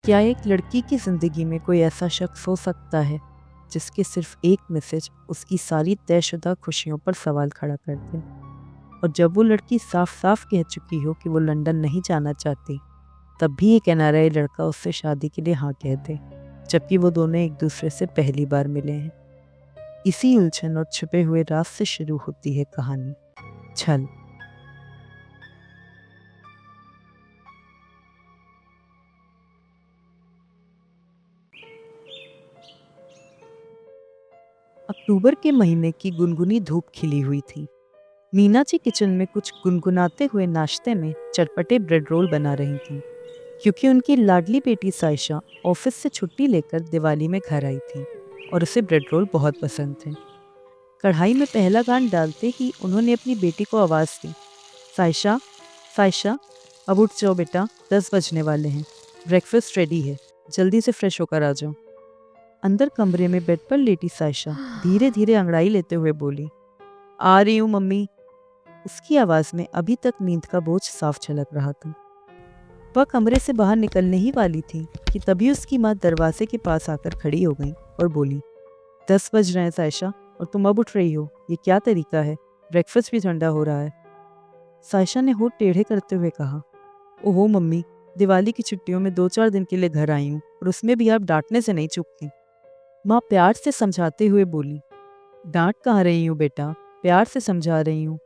क्या एक लड़की की ज़िंदगी में कोई ऐसा शख्स हो सकता है जिसके सिर्फ एक मैसेज उसकी सारी तयशुदा खुशियों पर सवाल खड़ा कर दे? और जब वो लड़की साफ साफ कह चुकी हो कि वो लंदन नहीं जाना चाहती, तब भी एक एनआरआई लड़का उससे शादी के लिए हाँ कह दे, जबकि वो दोनों एक दूसरे से पहली बार मिले हैं। इसी उलझन और छुपे हुए राज से शुरू होती है कहानी छल। अक्टूबर के महीने की गुनगुनी धूप खिली हुई थी। मीना जी किचन में कुछ गुनगुनाते हुए नाश्ते में चटपटे ब्रेड रोल बना रही थी, क्योंकि उनकी लाडली बेटी साइशा ऑफिस से छुट्टी लेकर दिवाली में घर आई थी और उसे ब्रेड रोल बहुत पसंद थे। कढ़ाई में पहला गांठ डालते ही उन्होंने अपनी बेटी को आवाज़ दी, साइशा, साइशा, अब उठ जाओ बेटा, 10 बजने वाले हैं, ब्रेकफास्ट रेडी है, जल्दी से फ्रेश होकर आ जाओ। अंदर कमरे में बेड पर लेटी साइशा धीरे धीरे अंगड़ाई लेते हुए बोली, आ रही हूँ मम्मी। उसकी आवाज़ में अभी तक नींद का बोझ साफ झलक रहा था। वह कमरे से बाहर निकलने ही वाली थी कि तभी उसकी माँ दरवाजे के पास आकर खड़ी हो गई और बोली, 10 बज रहे हैं साइशा और तुम अब उठ रही हो, ये क्या तरीका है? ब्रेकफास्ट भी ठंडा हो रहा है। साइशा ने होठ टेढ़े करते हुए कहा, ओहो मम्मी, दिवाली की छुट्टियों में 2-4 दिन के लिए घर आई हूँ और उसमें भी आप डांटने से नहीं चूकती। माँ प्यार से समझाते हुए बोली, डांट कहाँ रही हूँ बेटा, प्यार से समझा रही हूँ।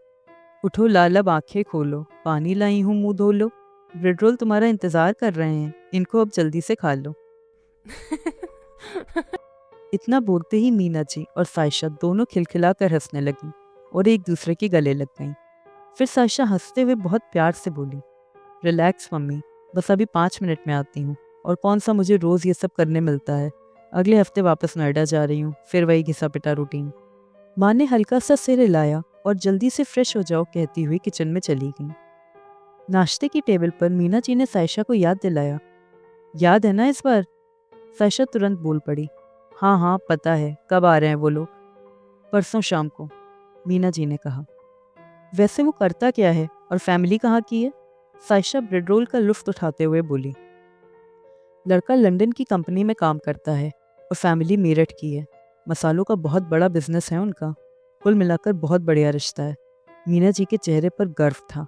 उठो लाल, अब आंखें खोलो, पानी लाई हूँ, मुंह धो लो, ब्रेड रोल तुम्हारा इंतजार कर रहे हैं, इनको अब जल्दी से खा लो। इतना बोलते ही मीना जी और साइशा दोनों खिलखिलाकर हंसने लगी और एक दूसरे के गले लग गईं। फिर साइशा हंसते हुए बहुत प्यार से बोली, रिलैक्स मम्मी, बस अभी 5 मिनट में आती हूँ, और कौन सा मुझे रोज़ ये सब करने मिलता है। अगले हफ्ते वापस नोएडा जा रही हूँ, फिर वही घिसा पिटा रूटीन। माँ ने हल्का सा सिर हिलाया और जल्दी से फ्रेश हो जाओ कहती हुई किचन में चली गई। नाश्ते की टेबल पर मीना जी ने साइशा को याद दिलाया, याद है ना इस बार? साइशा तुरंत बोल पड़ी, हाँ हाँ पता है, कब आ रहे हैं वो लोग? परसों शाम को, मीना जी ने कहा। वैसे वो करता क्या है और फैमिली कहाँ की है? साइशा ब्रेड रोल का लुत्फ उठाते हुए बोली, लड़का लंदन की कंपनी में काम करता है और फैमिली मेरठ की है। मसालों का बहुत बड़ा बिजनेस है उनका। कुल मिलाकर बहुत बढ़िया रिश्ता है। मीना जी के चेहरे पर गर्व था।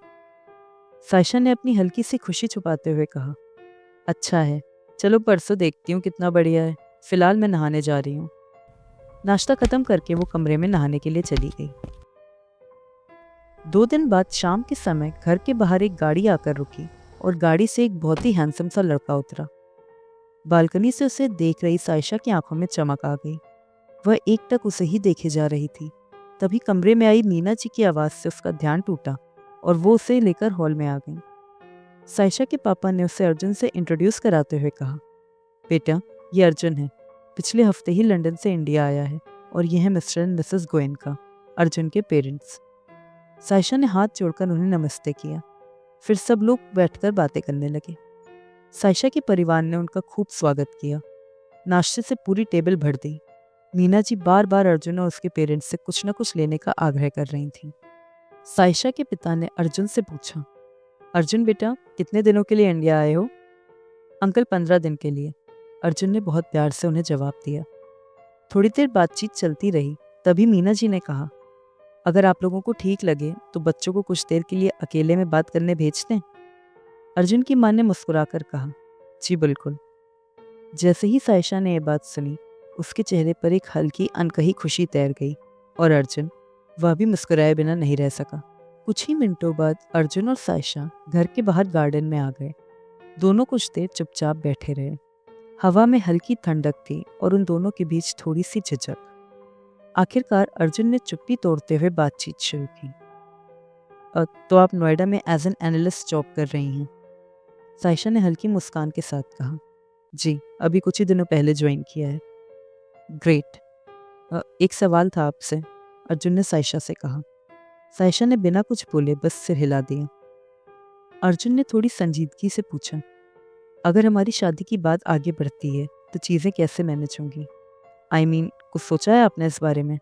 साइशा ने अपनी हल्की सी खुशी छुपाते हुए कहा, अच्छा है, चलो परसों देखती हूँ कितना बढ़िया है, फिलहाल मैं नहाने जा रही हूँ। नाश्ता खत्म करके वो कमरे में नहाने के लिए चली गई। 2 दिन बाद शाम के समय घर के बाहर एक गाड़ी आकर रुकी और गाड़ी से एक बहुत ही हैंडसम सा लड़का उतरा। बालकनी से उसे देख रही साइशा की आंखों में चमक आ गई। वह एकटक उसे ही देखे जा रही थी। तभी कमरे में आई मीना जी की आवाज़ से उसका ध्यान टूटा और वो उसे लेकर हॉल में आ गई। साइशा के पापा ने उसे अर्जुन से इंट्रोड्यूस कराते हुए कहा, बेटा, ये अर्जुन है, पिछले हफ्ते ही लंदन से इंडिया आया है, और ये है mister and Mrs Goenka, Arjun के पेरेंट्स। साइशा ने हाथ जोड़कर उन्हें नमस्ते किया। फिर सब लोग बैठकर बातें करने लगे। साइशा के परिवार ने उनका खूब स्वागत किया। नाश्ते से पूरी टेबल भर दी। मीना जी बार बार अर्जुन और उसके पेरेंट्स से कुछ न कुछ लेने का आग्रह कर रही थीं। साइशा के पिता ने अर्जुन से पूछा, अर्जुन बेटा, कितने दिनों के लिए इंडिया आए हो? अंकल 15 दिन के लिए, अर्जुन ने बहुत प्यार से उन्हें जवाब दिया। थोड़ी देर बातचीत चलती रही। तभी मीना जी ने कहा, अगर आप लोगों को ठीक लगे तो बच्चों को कुछ देर के लिए अकेले में बात करने भेज दें। अर्जुन की मां ने मुस्कुराकर कहा, जी बिल्कुल। जैसे ही साइशा ने यह बात सुनी, उसके चेहरे पर एक हल्की अनकही खुशी तैर गई और अर्जुन, वह भी मुस्कुराए बिना नहीं रह सका। कुछ ही मिनटों बाद अर्जुन और साइशा घर के बाहर गार्डन में आ गए। दोनों कुछ देर चुपचाप बैठे रहे। हवा में हल्की ठंडक थी और उन दोनों के बीच थोड़ी सी झिझक। आखिरकार अर्जुन ने चुप्पी तोड़ते हुए बातचीत शुरू की, तो आप नोएडा में एज एन एनालिस्ट जॉब कर रही हैं? साइशा ने हल्की मुस्कान के साथ कहा, जी, अभी कुछ ही दिनों पहले ज्वाइन किया है। ग्रेट। एक सवाल था आपसे, अर्जुन ने साइशा से कहा। साइशा ने बिना कुछ बोले बस सिर हिला दिया। अर्जुन ने थोड़ी संजीदगी से पूछा, अगर हमारी शादी की बात आगे बढ़ती है तो चीज़ें कैसे मैनेज होंगी? कुछ सोचा है आपने इस बारे में?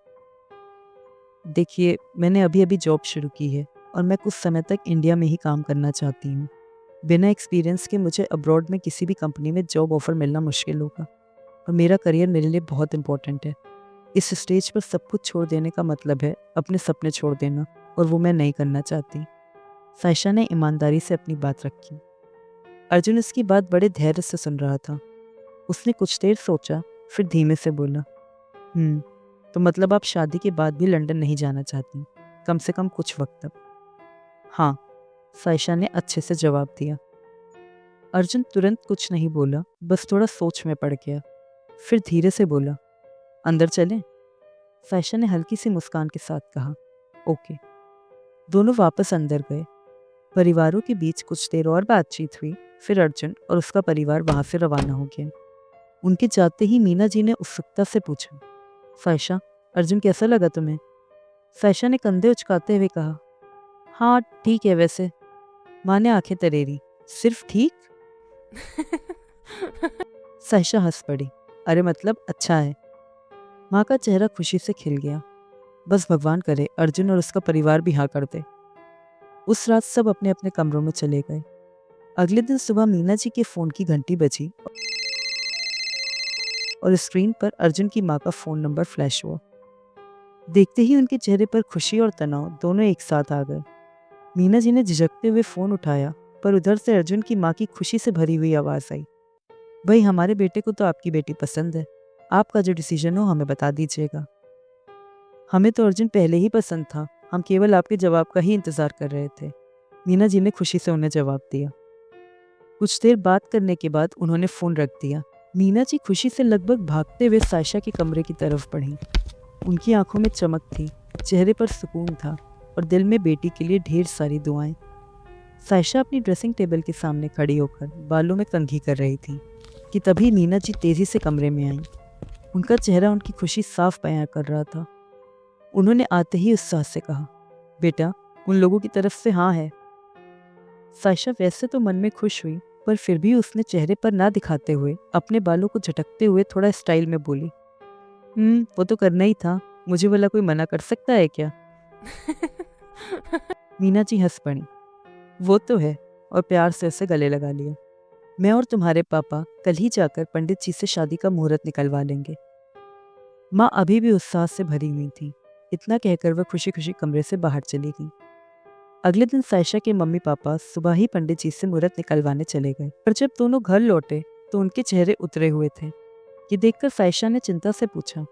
देखिए, मैंने अभी अभी जॉब शुरू की है और मैं कुछ समय तक इंडिया में ही काम करना चाहती हूँ। बिना एक्सपीरियंस के मुझे अब्रॉड में किसी भी कंपनी में जॉब ऑफर मिलना मुश्किल होगा और मेरा करियर मेरे लिए बहुत इंपॉर्टेंट है। इस स्टेज पर सब कुछ छोड़ देने का मतलब है अपने सपने छोड़ देना, और वो मैं नहीं करना चाहती। सायशा ने ईमानदारी से अपनी बात रखी। अर्जुन इसकी बात बड़े धैर्य से सुन रहा था। उसने कुछ देर सोचा, फिर धीमे से बोला, तो मतलब आप शादी के बाद भी लंदन नहीं जाना चाहती, कम से कम कुछ वक्त तक? हाँ, सायशा ने अच्छे से जवाब दिया। अर्जुन तुरंत कुछ नहीं बोला, बस थोड़ा सोच में पड़ गया। फिर धीरे से बोला, अंदर चलें? सायशा ने हल्की सी मुस्कान के साथ कहा, ओके। दोनों वापस अंदर गए। परिवारों के बीच कुछ देर और बातचीत हुई, फिर अर्जुन और उसका परिवार वहां से रवाना हो गया। उनके जाते ही मीना जी ने उत्सुकता से पूछा, सायशा, अर्जुन कैसा लगा तुम्हें? सायशा ने कंधे उचकाते हुए कहा, हाँ ठीक है वैसे। माँ ने आंखें तरेरी, सिर्फ ठीक? सायशा हंस पड़ी, अरे मतलब अच्छा है। माँ का चेहरा खुशी से खिल गया। बस भगवान करे अर्जुन और उसका परिवार भी हाँ कर दे। उस रात सब अपने अपने कमरों में चले गए। अगले दिन सुबह मीना जी के फोन की घंटी बजी और स्क्रीन पर अर्जुन की माँ का फोन नंबर फ्लैश हुआ। देखते ही उनके चेहरे पर खुशी और तनाव दोनों एक साथ आ गए। मीना जी ने झिझकते हुए फोन उठाया, पर उधर से अर्जुन की माँ की खुशी से भरी हुई आवाज आई, भाई हमारे बेटे को तो आपकी बेटी पसंद है, आपका जो डिसीजन हो हमें बता दीजिएगा। हमें तो अर्जुन पहले ही पसंद था, हम केवल आपके जवाब का ही इंतजार कर रहे थे। मीना जी ने खुशी से उन्हें जवाब दिया। कुछ देर बात करने के बाद उन्होंने फोन रख दिया। मीना जी खुशी से लगभग भागते हुए सायशा के कमरे की तरफ बढ़ी। उनकी आंखों में चमक थी, चेहरे पर सुकून था और दिल में बेटी के लिए ढेर सारी दुआएं। सायशा अपनी ड्रेसिंग टेबल के सामने खड़ी होकर बालों में कंघी कर रही थी कि तभी मीना जी तेजी से कमरे में आईं। उनका चेहरा उनकी खुशी साफ बयां कर रहा था। उन्होंने आते ही उत्साह से कहा, बेटा उन लोगों की तरफ से हाँ है। सायशा वैसे तो मन में खुश हुई, पर फिर भी उसने चेहरे पर ना दिखाते हुए अपने बालों को झटकते हुए थोड़ा स्टाइल में बोली, वो तो करना ही था, मुझे भला कोई मना कर सकता है क्या? मीना जी हंस पड़ी, वो तो है, और प्यार से उसे गले लगा लिया। मैं और तुम्हारे पापा कल ही जाकर पंडित जी से शादी का मुहूर्त निकलवा लेंगे। माँ अभी भी उत्साह से भरी हुई थी। इतना कहकर वह खुशी खुशी कमरे से बाहर चली गई। अगले दिन सायशा के मम्मी पापा सुबह ही पंडित जी से मुहूर्त निकलवाने चले गए, पर जब दोनों घर लौटे तो उनके चेहरे उतरे हुए थे। ये देखकर सायशा ने चिंता से पूछा,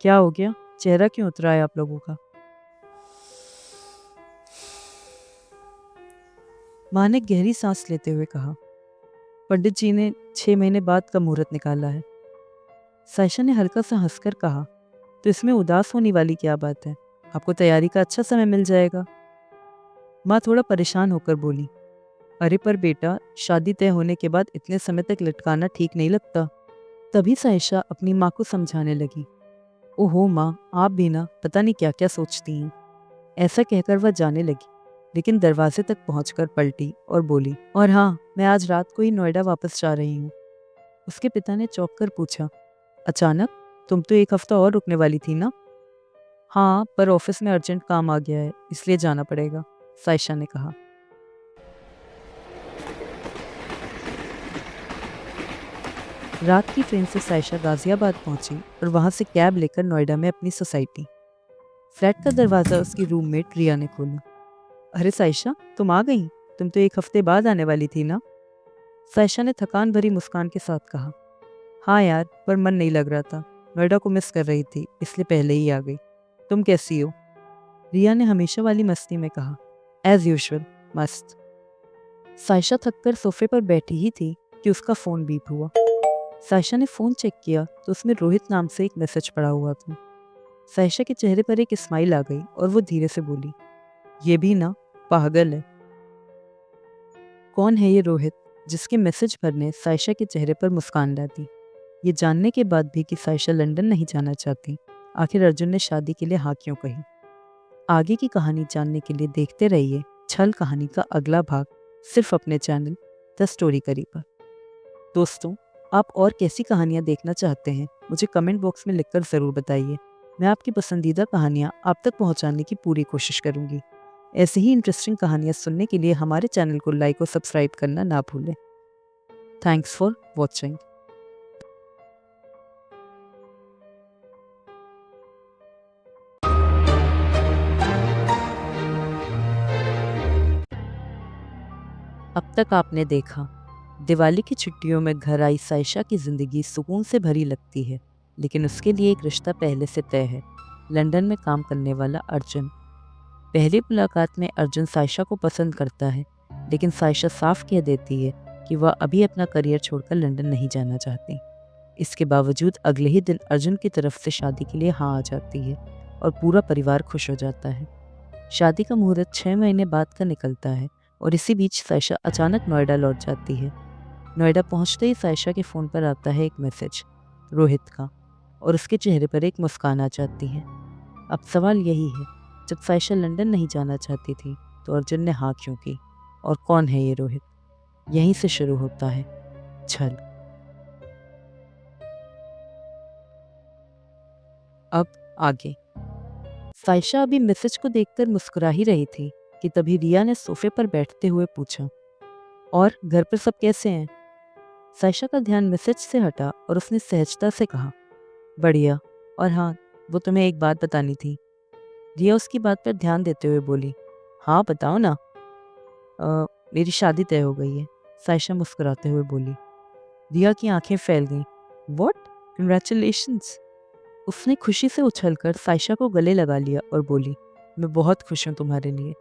क्या हो गया, चेहरा क्यों उतरा है आप लोगों का? माँ ने गहरी सांस लेते हुए कहा, पंडित जी ने 6 महीने बाद का मुहूर्त निकाला है। सायशा ने हल्का सा हंसकर कहा, तो इसमें उदास होने वाली क्या बात है, आपको तैयारी का अच्छा समय मिल जाएगा। माँ थोड़ा परेशान होकर बोली, अरे पर बेटा, शादी तय होने के बाद इतने समय तक लटकाना ठीक नहीं लगता। तभी सायशा अपनी माँ को समझाने लगी, ओहो माँ, आप भी ना पता नहीं क्या क्या सोचती हैं। ऐसा कहकर वह जाने लगी, लेकिन दरवाजे तक पहुंचकर पलटी और बोली, और हाँ, मैं आज रात को ही नोएडा वापस जा रही हूँ। उसके पिता ने चौंक कर पूछा, अचानक? तुम तो 1 हफ्ता और रुकने वाली थी ना? हाँ, पर ऑफिस में अर्जेंट काम आ गया है, इसलिए जाना पड़ेगा, सायशा ने कहा। रात की ट्रेन से सायशा गाजियाबाद पहुंची और वहां से कैब लेकर नोएडा में अपनी सोसाइटी। फ्लैट का दरवाजा उसकी रूममेट रिया ने खोला। अरे सायशा, तुम आ गई? तुम तो 1 हफ्ते बाद आने वाली थी ना? सायशा ने थकान भरी मुस्कान के साथ कहा, हाँ यार, पर मन नहीं लग रहा था, नोएडा को मिस कर रही थी, इसलिए पहले ही आ गई। तुम कैसी हो? रिया ने हमेशा वाली मस्ती में कहा, एज यूजुअल, मस्त। सायशा थककर सोफे पर बैठी ही थी कि उसका फोन बीप हुआ। सायशा ने फोन चेक किया तो उसमें रोहित नाम से एक मैसेज पड़ा हुआ था। सायशा के चेहरे पर एक स्माइल आ गई और वो धीरे से बोली, ये भी ना पागल है। कौन है ये रोहित, जिसके मैसेज पर ने सायशा के चेहरे पर मुस्कान ला दी? ये जानने के बाद भी कि सायशा लंदन नहीं जाना चाहती, आखिर अर्जुन ने शादी के लिए हाँ क्यों कही? आगे की कहानी जानने के लिए देखते रहिए छल कहानी का अगला भाग, सिर्फ अपने चैनल द स्टोरी करी पर। दोस्तों, आप और कैसी कहानियाँ देखना चाहते हैं मुझे कमेंट बॉक्स में लिखकर ज़रूर बताइए। मैं आपकी पसंदीदा कहानियाँ आप तक पहुँचाने की पूरी कोशिश करूँगी। ऐसी ही इंटरेस्टिंग कहानियाँ सुनने के लिए हमारे चैनल को लाइक और सब्सक्राइब करना ना भूलें। Thanks for watching. अब तक आपने देखा, दिवाली की छुट्टियों में घर आई साइशा की जिंदगी सुकून से भरी लगती है, लेकिन उसके लिए एक रिश्ता पहले से तय है, लंदन में काम करने वाला अर्जुन। पहली मुलाकात में अर्जुन साइशा को पसंद करता है, लेकिन साइशा साफ कह देती है कि वह अभी अपना करियर छोड़कर लंदन नहीं जाना चाहती। इसके बावजूद अगले ही दिन अर्जुन की तरफ से शादी के लिए हाँ आ जाती है और पूरा परिवार खुश हो जाता है। शादी का मुहूर्त 6 महीने बाद का निकलता है और इसी बीच साइशा अचानक नोएडा लौट जाती है। नोएडा पहुंचते ही साइशा के फ़ोन पर आता है एक मैसेज रोहित का, और उसके चेहरे पर एक मुस्कान आ जाती है। अब सवाल यही है, जब साइशा लंदन नहीं जाना चाहती थी तो अर्जुन ने हाँ क्यों की, और कौन है ये रोहित? यहीं से शुरू होता है छल। अब आगे। साइशा अभी मैसेज को देखकर मुस्कुरा ही रही थी कि तभी रिया ने सोफे पर बैठते हुए पूछा, और घर पर सब कैसे हैं? साइशा का ध्यान मैसेज से हटा और उसने सहजता से कहा, बढ़िया, और हाँ, वो तुम्हें एक बात बतानी थी। रिया उसकी बात पर ध्यान देते हुए बोली, हाँ बताओ ना। मेरी शादी तय हो गई है, साइशा मुस्कुराते हुए बोली। रिया की आंखें फैल गईं। व्हाट? कंग्रेचुलेशंस। उसने खुशी से उछलकर साइशा को गले लगा लिया और बोली, मैं बहुत खुश हूँ तुम्हारे लिए,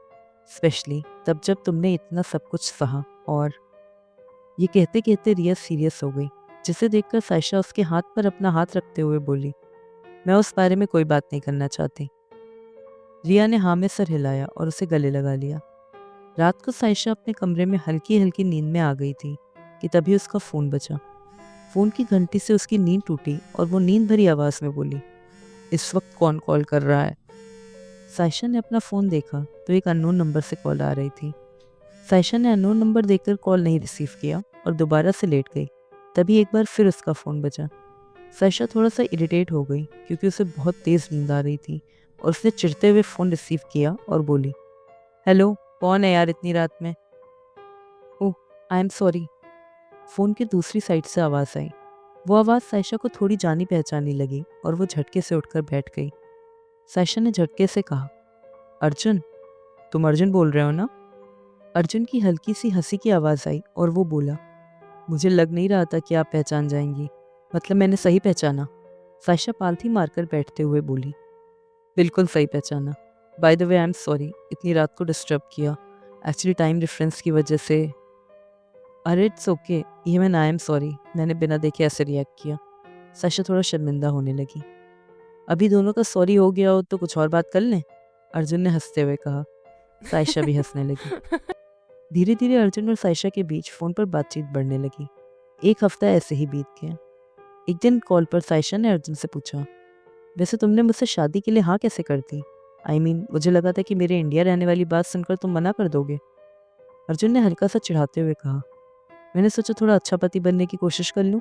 स्पेशली तब जब तुमने इतना सब कुछ सहा। और ये कहते कहते रिया सीरियस हो गई, जिसे देखकर साइशा उसके हाथ पर अपना हाथ रखते हुए बोली, मैं उस बारे में कोई बात नहीं करना चाहती। रिया ने हाँ में सर हिलाया और उसे गले लगा लिया। रात को साइशा अपने कमरे में हल्की हल्की नींद में आ गई थी कि तभी उसका फ़ोन बजा। फ़ोन की घंटी से उसकी नींद टूटी और वो नींद भरी आवाज़ में बोली, इस वक्त कौन कॉल कर रहा है? साइशा ने अपना फ़ोन देखा तो एक अननोन नंबर से कॉल आ रही थी। साइशा ने अननोन नंबर देखकर कॉल नहीं रिसीव किया और दोबारा से लेट गई। तभी एक बार फिर उसका फ़ोन बजा। साइशा थोड़ा सा इरिटेट हो गई क्योंकि उसे बहुत तेज़ नींद आ रही थी, और उसने चिढ़ते हुए फ़ोन रिसीव किया और बोली, हेलो, कौन है यार इतनी रात में? ओह, आई एम सॉरी। फ़ोन की दूसरी साइड से आवाज़ आई। वो आवाज़ साइशा को थोड़ी जानी पहचानी लगी और वो झटके से उठकर बैठ गई। साइशा ने झटके से कहा, अर्जुन, तुम अर्जुन बोल रहे हो ना? अर्जुन की हल्की सी हंसी की आवाज़ आई और वो बोला, मुझे लग नहीं रहा था कि आप पहचान जाएंगी, मतलब मैंने सही पहचाना? साइशा पालथी मारकर बैठते हुए बोली, बिल्कुल सही पहचाना। By the way I am sorry इतनी रात को डिस्टर्ब किया, एक्चुअली टाइम डिफरेंस की वजह से। अरे it's okay, even I am sorry, मैंने बिना देखे ऐसे रिएक्ट किया। साइशा थोड़ा शर्मिंदा होने लगी। अभी दोनों का सॉरी हो गया हो तो कुछ और बात कर लें, अर्जुन ने हंसते हुए कहा। साइशा भी हंसने लगी। धीरे धीरे अर्जुन और साइशा के बीच फ़ोन पर बातचीत बढ़ने लगी। एक हफ्ता ऐसे ही बीत गया। एक दिन कॉल पर साइशा ने अर्जुन से पूछा, वैसे तुमने मुझसे शादी के लिए हाँ कैसे कर दी? मुझे लगा था कि मेरे इंडिया रहने वाली बात सुनकर तुम मना कर दोगे। अर्जुन ने हल्का सा चिढ़ाते हुए कहा, मैंने सोचा थोड़ा अच्छा पति बनने की कोशिश कर लूँ।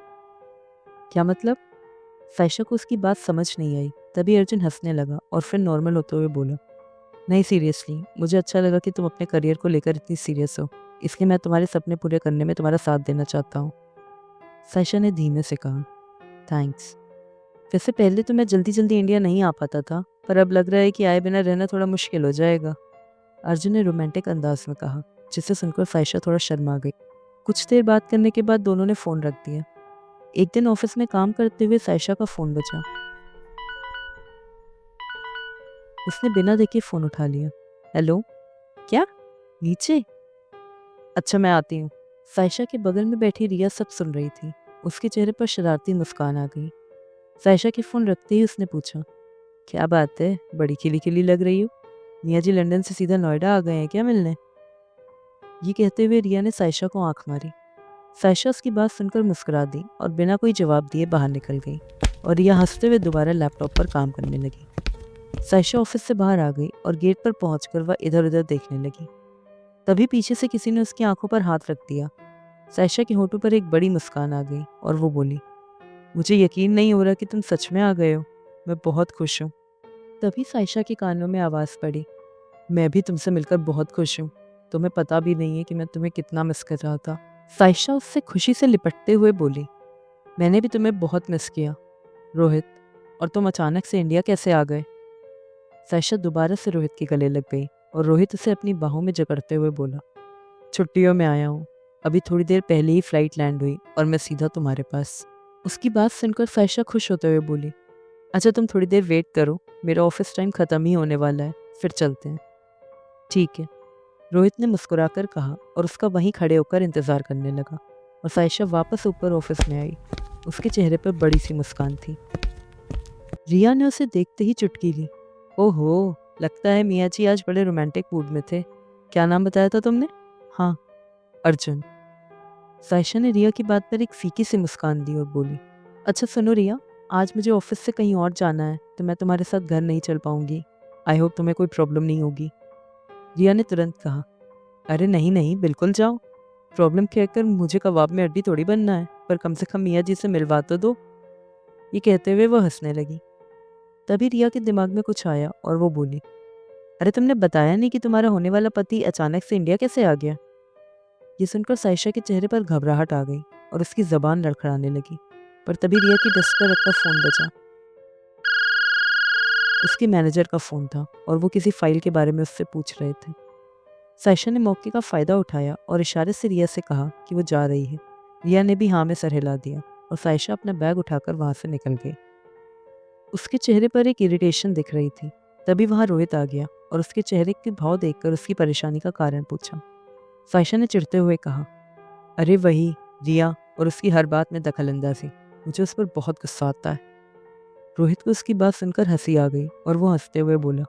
क्या मतलब? साइशा को उसकी बात समझ नहीं आई। तभी अर्जुन हंसने लगा और फिर नॉर्मल होते हुए बोला, नहीं सीरियसली, मुझे अच्छा लगा कि तुम अपने करियर को लेकर इतनी सीरियस हो, इसलिए मैं तुम्हारे सपने पूरे करने में तुम्हारा साथ देना चाहता हूँ। साइशा ने धीमे से कहा, थैंक्स। वैसे पहले तो मैं जल्दी जल्दी इंडिया नहीं आ पाता था, पर अब लग रहा है कि आए बिना रहना थोड़ा मुश्किल हो जाएगा, अर्जुन ने रोमांटिक अंदाज में कहा, जिसे सुनकर साइशा थोड़ा शर्मा गई। कुछ देर बात करने के बाद दोनों ने फ़ोन रख दिया। एक दिन ऑफिस में काम करते हुए साइशा का फ़ोन बजा। उसने बिना देखे फ़ोन उठा लिया। हेलो, क्या? नीचे? अच्छा मैं आती हूँ। साइशा के बगल में बैठी रिया सब सुन रही थी। उसके चेहरे पर शरारती मुस्कान आ गई। साइशा के फ़ोन रखते ही उसने पूछा, क्या बात है, बड़ी खिली खिली लग रही हो? मियाँ जी लंदन से सीधा नोएडा आ गए हैं क्या मिलने? ये कहते हुए रिया ने साइशा को आंख मारी। साइशा उसकी बात सुनकर मुस्कुरा दी और बिना कोई जवाब दिए बाहर निकल गई, और रिया हंसते हुए दोबारा लैपटॉप पर काम करने लगी। साइशा ऑफिस से बाहर आ गई और गेट पर पहुंचकर वह इधर उधर देखने लगी। तभी पीछे से किसी ने उसकी आंखों पर हाथ रख दिया। साइशा के होठों पर एक बड़ी मुस्कान आ गई और वो बोली, मुझे यकीन नहीं हो रहा कि तुम सच में आ गए हो, मैं बहुत खुश हूँ। तभी साइशा के कानों में आवाज़ पड़ी, मैं भी तुमसे मिलकर बहुत खुश हूँ। तुम्हें पता भी नहीं है कि मैं तुम्हें कितना मिस कर रहा था। साइशा उससे खुशी से लिपटते हुए बोली, मैंने भी तुम्हें बहुत मिस किया रोहित। और तुम अचानक से इंडिया कैसे आ गए? साइशा दोबारा से रोहित के गले लग गई और रोहित उसे अपनी बाहों में जकड़ते हुए बोला, छुट्टियों में आया हूँ। अभी थोड़ी देर पहले ही फ्लाइट लैंड हुई और मैं सीधा तुम्हारे पास। उसकी बात सुनकर साइशा खुश होते हुए बोली, अच्छा तुम थोड़ी देर वेट करो, मेरा ऑफिस टाइम ख़त्म ही होने वाला है, फिर चलते हैं। ठीक है, रोहित ने मुस्कुराकर कहा और उसका वहीं खड़े होकर इंतज़ार करने लगा। और साइशा वापस ऊपर ऑफिस में आई। उसके चेहरे पर बड़ी सी मुस्कान थी। रिया ने उसे देखते ही चुटकी ली। ओहो, लगता है मियाँ जी आज बड़े रोमांटिक मूड में थे। क्या नाम बताया था तुमने? हाँ, अर्जुन। साइशा ने रिया की बात पर एक फीकी सी मुस्कान दी और बोली, अच्छा सुनो रिया, आज मुझे ऑफिस से कहीं और जाना है तो मैं तुम्हारे साथ घर नहीं चल पाऊंगी। आई होप तुम्हें कोई प्रॉब्लम नहीं होगी। रिया ने तुरंत कहा, अरे नहीं नहीं, बिल्कुल जाओ। प्रॉब्लम कहकर मुझे कबाब में हड्डी थोड़ी बनना है, पर कम से कम मियाँ जी से मिलवा तो दो। ये कहते हुए वह हंसने लगी। तभी रिया के दिमाग में कुछ आया और वो बोली, अरे तुमने बताया नहीं कि तुम्हारा होने वाला पति अचानक से इंडिया कैसे आ गया? ये सुनकर साइशा के चेहरे पर घबराहट आ गई और उसकी जबान लड़खड़ाने लगी। पर तभी रिया की डेस्क पर रखा फोन बजा। उसके मैनेजर का फ़ोन था और वो किसी फाइल के बारे में उससे पूछ रहे थे। साइशा ने मौके का फ़ायदा उठाया और इशारे से रिया से कहा कि वो जा रही है। रिया ने भी हाँ में सर हिला दिया और साइशा अपना बैग उठाकर वहाँ से निकल गई। उसके चेहरे पर एक इरिटेशन दिख रही थी। तभी वहाँ रोहित आ गया और उसके चेहरे के भाव देखकर उसकी परेशानी का कारण पूछा। साइशा ने चिढ़ते हुए कहा, अरे वही रिया और उसकी हर बात में दखलंदाजी, मुझे उस पर बहुत गुस्सा आता है। रोहित को उसकी बात सुनकर हंसी आ गई और वो हंसते हुए बोला,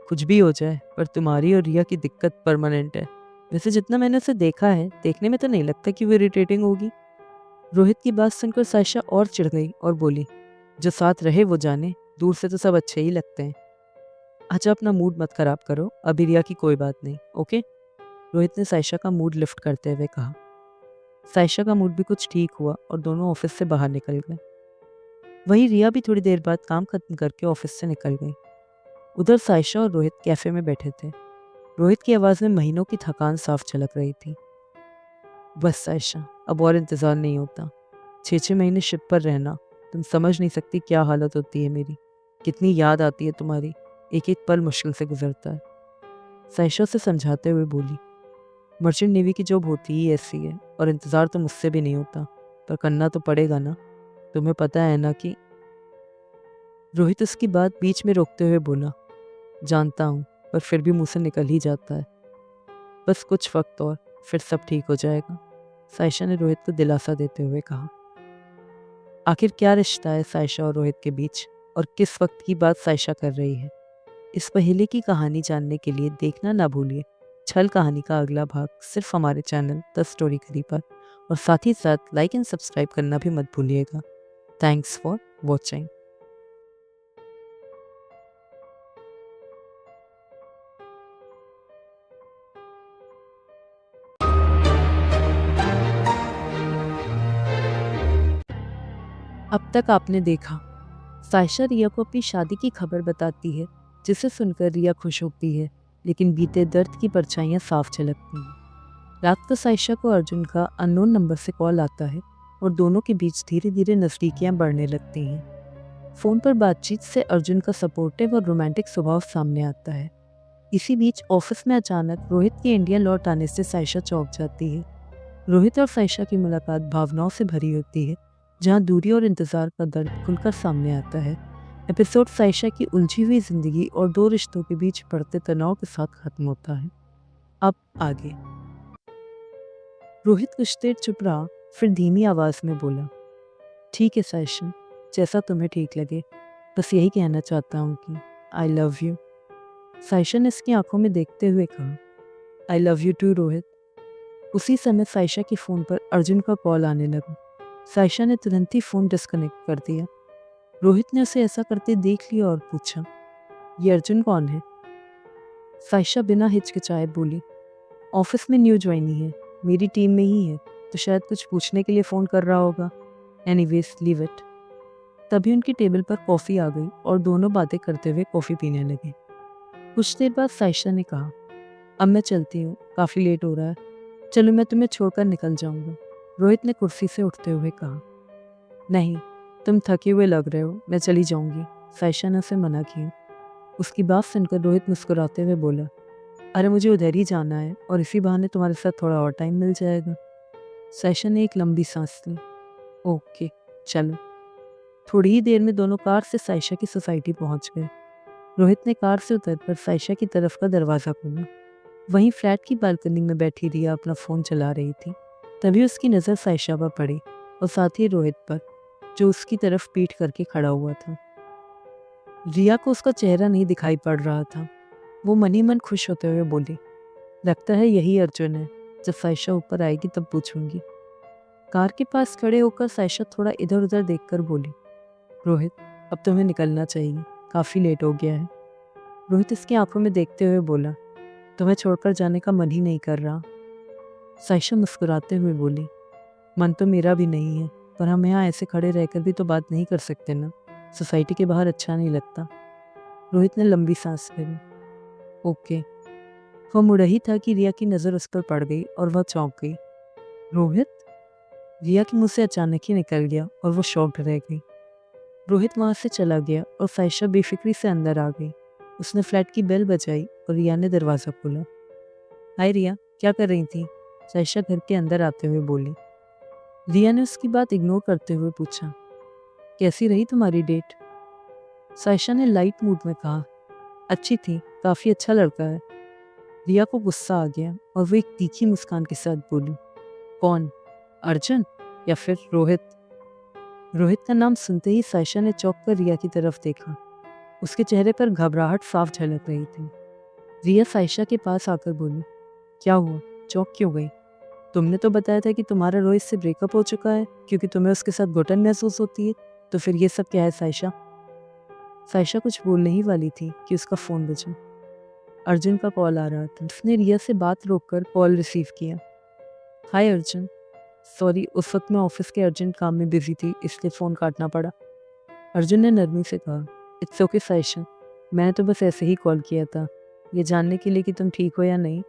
कुछ भी हो जाए पर तुम्हारी और रिया की दिक्कत परमानेंट है। वैसे जितना मैंने उसे देखा है, देखने में तो नहीं लगता कि वो इरिटेटिंग होगी। रोहित की बात सुनकर साइशा और चिढ़ गई और बोली, जो साथ रहे वो जाने, दूर से तो सब अच्छे ही लगते हैं। अच्छा अपना मूड मत खराब करो, अभी रिया की कोई बात नहीं, ओके? रोहित ने साइशा का मूड लिफ्ट करते हुए कहा। साइशा का मूड भी कुछ ठीक हुआ और दोनों ऑफिस से बाहर निकल गए। वहीं रिया भी थोड़ी देर बाद काम खत्म करके ऑफिस से निकल गई। उधर साइशा और रोहित कैफे में बैठे थे। रोहित की आवाज़ में महीनों की थकान साफ झलक रही थी। बस साइशा, अब और इंतज़ार नहीं होता। 6-6 महीने शिप पर रहना, तुम समझ नहीं सकती क्या हालत होती है मेरी। कितनी याद आती है तुम्हारी, एक एक पल मुश्किल से गुजरता है। साइशा से समझाते हुए बोली, मर्चेंट नेवी की जॉब होती ही ऐसी है और इंतज़ार तो मुझसे भी नहीं होता, पर करना तो पड़ेगा ना। तुम्हें पता है ना कि। रोहित उसकी बात बीच में रोकते हुए बोला, जानता हूँ, पर फिर भी मुंह से निकल ही जाता है। बस कुछ वक्त और, फिर सब ठीक हो जाएगा। साइशा ने रोहित को दिलासा देते हुए कहा। आखिर क्या रिश्ता है साइशा और रोहित के बीच और किस वक्त की बात साइशा कर रही है? इस पहेली की कहानी जानने के लिए देखना ना भूलिए छल कहानी का अगला भाग, सिर्फ हमारे चैनल द स्टोरी करी पर। और साथ ही साथ लाइक एंड सब्सक्राइब करना भी मत भूलिएगा। Thanks for watching. अब तक आपने देखा, साइशा रिया को अपनी शादी की खबर बताती है, जिसे सुनकर रिया खुश होती है, लेकिन बीते दर्द की परछाइयाँ साफ झलकती हैं। रात को साइशा को अर्जुन का अननोन नंबर से कॉल आता है और दोनों के बीच धीरे धीरे नज़दीकियाँ बढ़ने लगती हैं। फ़ोन पर बातचीत से अर्जुन का सपोर्टिव और रोमांटिक स्वभाव सामने आता है। इसी बीच ऑफिस में अचानक रोहित के इंडिया लौट आने से साइशा चौंक जाती है। रोहित और साइशा की मुलाकात भावनाओं से भरी होती है, जहाँ दूरी और इंतजार का दर्द खुलकर सामने आता है। एपिसोड साइशा की उलझी हुई जिंदगी और दो रिश्तों के बीच बढ़ते तनाव के साथ खत्म होता है। अब आगे। रोहित कुछ देर चुप रहा, फिर धीमी आवाज में बोला, ठीक है साइशा, जैसा तुम्हें ठीक लगे। बस यही कहना चाहता हूँ कि आई लव यू। साइशा ने इसकी आंखों में देखते हुए कहा, I love you too Rohit. उसी समय साइशा के फ़ोन पर अर्जुन का कॉल आने लगा। साइशा ने तुरंत ही फ़ोन डिस्कनेक्ट कर दिया। रोहित ने उसे ऐसा करते देख लिया और पूछा, ये अर्जुन कौन है? साइशा बिना हिचकिचाए बोली, ऑफिस में न्यू ज्वाइनी है, मेरी टीम में ही है, तो शायद कुछ पूछने के लिए फ़ोन कर रहा होगा। Anyways leave it. तभी उनकी टेबल पर कॉफ़ी आ गई और दोनों बातें करते हुए कॉफ़ी पीने लगे। कुछ देर बाद साइशा ने कहा, अब मैं चलती हूँ, काफ़ी लेट हो रहा है। चलो मैं तुम्हें छोड़कर निकल जाऊंगा। रोहित ने कुर्सी से उठते हुए कहा। नहीं, तुम थके हुए लग रहे हो, मैं चली जाऊंगी। साइशा ने उसे मना किया। उसकी बात सुनकर रोहित मुस्कुराते हुए बोला, अरे मुझे उधर ही जाना है और इसी बहाने तुम्हारे साथ थोड़ा और टाइम मिल जाएगा। साइशा ने एक लंबी सांस ली। ओके, चलो। थोड़ी ही देर में दोनों कार से साइशा की सोसाइटी पहुंच गए। रोहित ने कार से उतरकर साइशा की तरफ का दरवाज़ा खोला। वहीं फ्लैट की बालकनी में बैठी रिया अपना फ़ोन चला रही थी। तभी उसकी नज़र साइशा पर पड़ी और साथ ही रोहित पर, जो उसकी तरफ पीठ करके खड़ा हुआ था। रिया को उसका चेहरा नहीं दिखाई पड़ रहा था। वो मन ही मन खुश होते हुए बोली, लगता है यही अर्जुन है। जब साइशा ऊपर आएगी तब पूछूंगी। कार के पास खड़े होकर साइशा थोड़ा इधर उधर देखकर बोली, रोहित, अब तुम्हें निकलना चाहिए, काफ़ी लेट हो गया है। रोहित इसकी आंखों में देखते हुए बोला, तुम्हें छोड़कर जाने का मन ही नहीं कर रहा। साइशा मुस्कुराते हुए बोली, मन तो मेरा भी नहीं है, पर हम यहाँ ऐसे खड़े रहकर भी तो बात नहीं कर सकते ना। सोसाइटी के बाहर अच्छा नहीं लगता। रोहित ने लंबी सांस भरी। ओके। वह मुड़ ही था कि रिया की नज़र उस पर पड़ गई और वह चौंक गई। रोहित? रिया के मुंह से अचानक ही निकल गया और वो शॉक्ड रह गई। रोहित वहां से चला गया और साइशा बेफिक्री से अंदर आ गई। उसने फ्लैट की बेल बजाई और रिया ने दरवाज़ा खोला। हाय रिया, क्या कर रही थी? साइशा घर के अंदर आते हुए बोली। रिया ने उसकी बात इग्नोर करते हुए पूछा, कैसी रही तुम्हारी डेट? साइशा ने लाइट मूड में कहा, अच्छी थी, काफ़ी अच्छा लड़का है। रिया को गुस्सा आ गया और वो एक तीखी मुस्कान के साथ बोली, कौन, अर्जुन या फिर रोहित? रोहित का नाम सुनते ही साइशा ने चौंक कर रिया की तरफ देखा। उसके चेहरे पर घबराहट साफ झलक रही थी। रिया साइशा के पास आकर बोली, क्या हुआ, चौंक क्यों गई? तुमने तो बताया था कि तुम्हारा रोहित से ब्रेकअप हो चुका है क्योंकि तुम्हें उसके साथ घुटन महसूस होती है, तो फिर ये सब क्या है साइशा? साइशा कुछ बोलने ही वाली थी कि उसका फ़ोन बजा। अर्जुन का कॉल आ रहा था। उसने रिया से बात रोककर कॉल रिसीव किया। हाय अर्जुन, सॉरी, उस वक्त मैं ऑफिस के अर्जेंट काम में बिजी थी, इसलिए फ़ोन काटना पड़ा। अर्जुन ने नरमी से कहा, इट्स ओके साइशा, मैंने तो बस ऐसे ही कॉल किया था, ये जानने के लिए कि तुम ठीक हो या नहीं।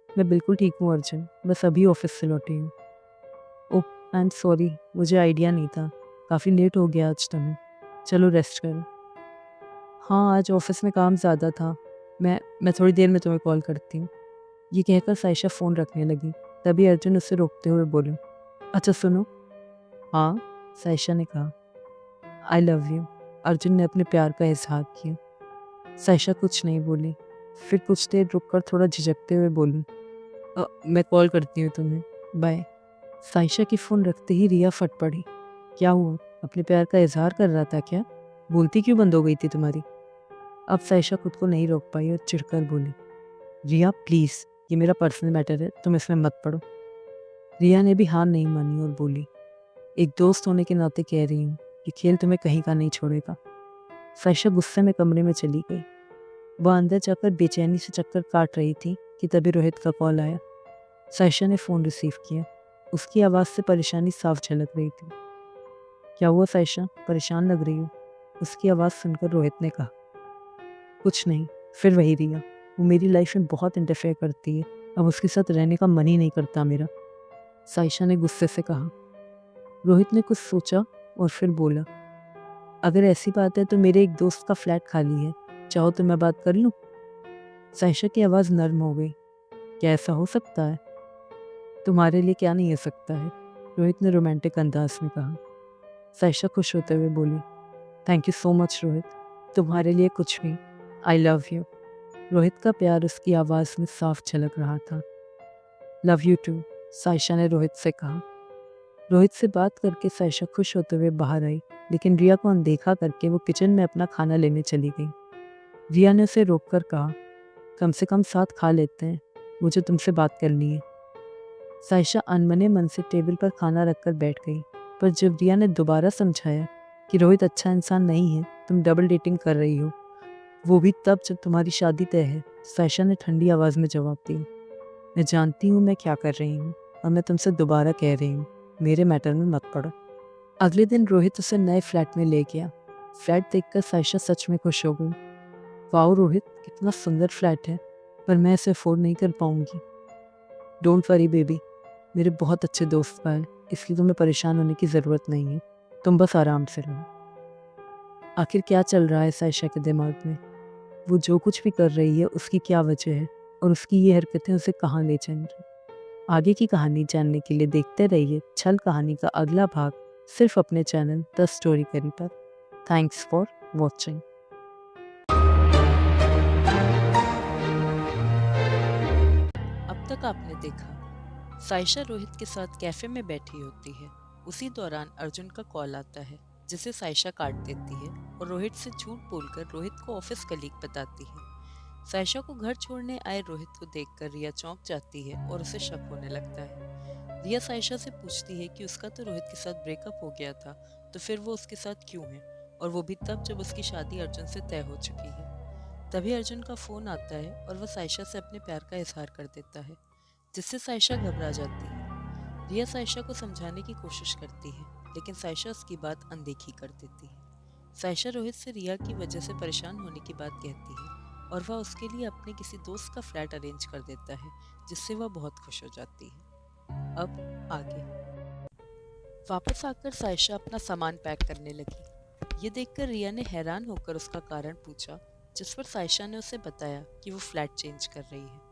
मैं बिल्कुल ठीक हूँ अर्जुन, बस अभी ऑफिस से लौटी हूँ। ओह, आई एम सॉरी, मुझे आइडिया नहीं था, काफ़ी लेट हो गया आज तुम्हें। चलो रेस्ट करो। हाँ, आज ऑफिस में काम ज़्यादा था, मैं थोड़ी देर में तुम्हें कॉल करती हूँ। ये कहकर साइशा फ़ोन रखने लगी। तभी अर्जुन उसे रोकते हुए बोले, अच्छा सुनो। हाँ, साइशा ने कहा। I love you. अर्जुन ने अपने प्यार का इजहार किया। साइशा कुछ नहीं बोली। फिर कुछ देर रुककर थोड़ा झिझकते हुए बोली, मैं कॉल करती हूँ तुम्हें, बाय। साइशा की फ़ोन रखते ही रिया फट पड़ी। क्या हुआ, अपने प्यार का इजहार कर रहा था क्या? बोलती क्यों बंद हो गई थी तुम्हारी? अब साइशा खुद को नहीं रोक पाई और चिढ़कर बोली, रिया प्लीज़, ये मेरा पर्सनल मैटर है, तुम इसमें मत पड़ो। रिया ने भी हार नहीं मानी और बोली, एक दोस्त होने के नाते कह रही हूँ, ये खेल तुम्हें कहीं का नहीं छोड़ेगा। साइशा गुस्से में कमरे में चली गई। वह अंदर जाकर बेचैनी से चक्कर काट रही थी कि तभी रोहित का कॉल आया। साइशा ने फ़ोन रिसीव किया। उसकी आवाज़ से परेशानी साफ झलक रही थी। क्या हुआ साइशा, परेशान लग रही हो? उसकी आवाज़ सुनकर रोहित ने कहा, कुछ नहीं। फिर वही रिया, वो मेरी लाइफ में बहुत इंटरफेयर करती है, अब उसके साथ रहने का मन ही नहीं करता मेरा। साइशा ने गुस्से से कहा। रोहित ने कुछ सोचा और फिर बोला, अगर ऐसी बात है तो मेरे एक दोस्त का फ्लैट खाली है, चाहो तो मैं बात कर लूँ? साइशा की आवाज़ नर्म हो गई। क्या ऐसा हो सकता है? तुम्हारे लिए क्या नहीं हो सकता है? रोहित ने रोमांटिक अंदाज में कहा। साइशा खुश होते हुए बोली, thank you so much Rohit, तुम्हारे लिए कुछ भी। आई लव यू। रोहित का प्यार उसकी आवाज़ में साफ झलक रहा था। लव यू टू, साइशा ने रोहित से कहा। रोहित से बात करके साइशा खुश होते हुए बाहर आई, लेकिन रिया को अनदेखा करके वो किचन में अपना खाना लेने चली गई। रिया ने उसे रोककर कहा, कम से कम साथ खा लेते हैं, मुझे तुमसे बात करनी है। साइशा अनमने मन से टेबल पर खाना रखकर बैठ गई, पर जब रिया ने दोबारा समझाया कि रोहित अच्छा इंसान नहीं है, तुम डबल डेटिंग कर रही हो, वो भी तब जब तुम्हारी शादी तय है, साइशा ने ठंडी आवाज़ में जवाब दिया, मैं जानती हूँ मैं क्या कर रही हूँ और मैं तुमसे दोबारा कह रही हूँ, मेरे मैटर में मत पड़ो। अगले दिन रोहित उसे नए फ्लैट में ले गया। फ्लैट देखकर साइशा सच में खुश हो गई। वाओ रोहित, कितना सुंदर फ्लैट है, पर मैं इसे अफोर्ड नहीं कर पाऊंगी। डोंट वरी बेबी, मेरे बहुत अच्छे दोस्त हैं, इसलिए तुम्हें परेशान होने की ज़रूरत नहीं है। तुम बस आराम से रहो। आखिर क्या चल रहा है सायशा के दिमाग में? वो जो कुछ भी कर रही है उसकी क्या वजह है, और उसकी ये हरकतें उसे कहाँ ले चल रही? आगे की कहानी जानने के लिए देखते रहिए छल कहानी का अगला भाग, सिर्फ अपने चैनल द स्टोरी करी पर। Thanks for watching. अब तक आपने देखा सायशा रोहित के साथ कैफे में बैठी होती है। उसी दौरान अर्जुन का कॉल आता है, जिसे सायशा काट देती है और रोहित से झूठ बोलकर रोहित को ऑफिस कलीग बताती है। सायशा को घर छोड़ने आए रोहित को देखकर रिया चौंक जाती है और उसे शक होने लगता है। रिया सायशा से पूछती है कि उसका तो रोहित के साथ ब्रेकअप हो गया था, तो फिर वो उसके साथ क्यों है, और वो भी तब जब उसकी शादी अर्जुन से तय हो चुकी है। तभी अर्जुन का फोन आता है और वह सायशा से अपने प्यार का इजहार कर देता है, जिससे सायशा घबरा जाती है। रिया सायशा को समझाने की कोशिश करती है, लेकिन सायशा उसकी बात अनदेखी कर देती है। सायशा रोहित से रिया की वजह से परेशान होने की बात कहती है और वह उसके लिए अपने किसी दोस्त का फ्लैट अरेंज कर देता है, जिससे वह बहुत खुश हो जाती है। अब आगे। वापस आकर सायशा अपना सामान पैक करने लगी। ये देखकर रिया ने हैरान होकर उसका कारण पूछा, जिस पर सायशा ने उसे बताया कि वो फ्लैट चेंज कर रही है।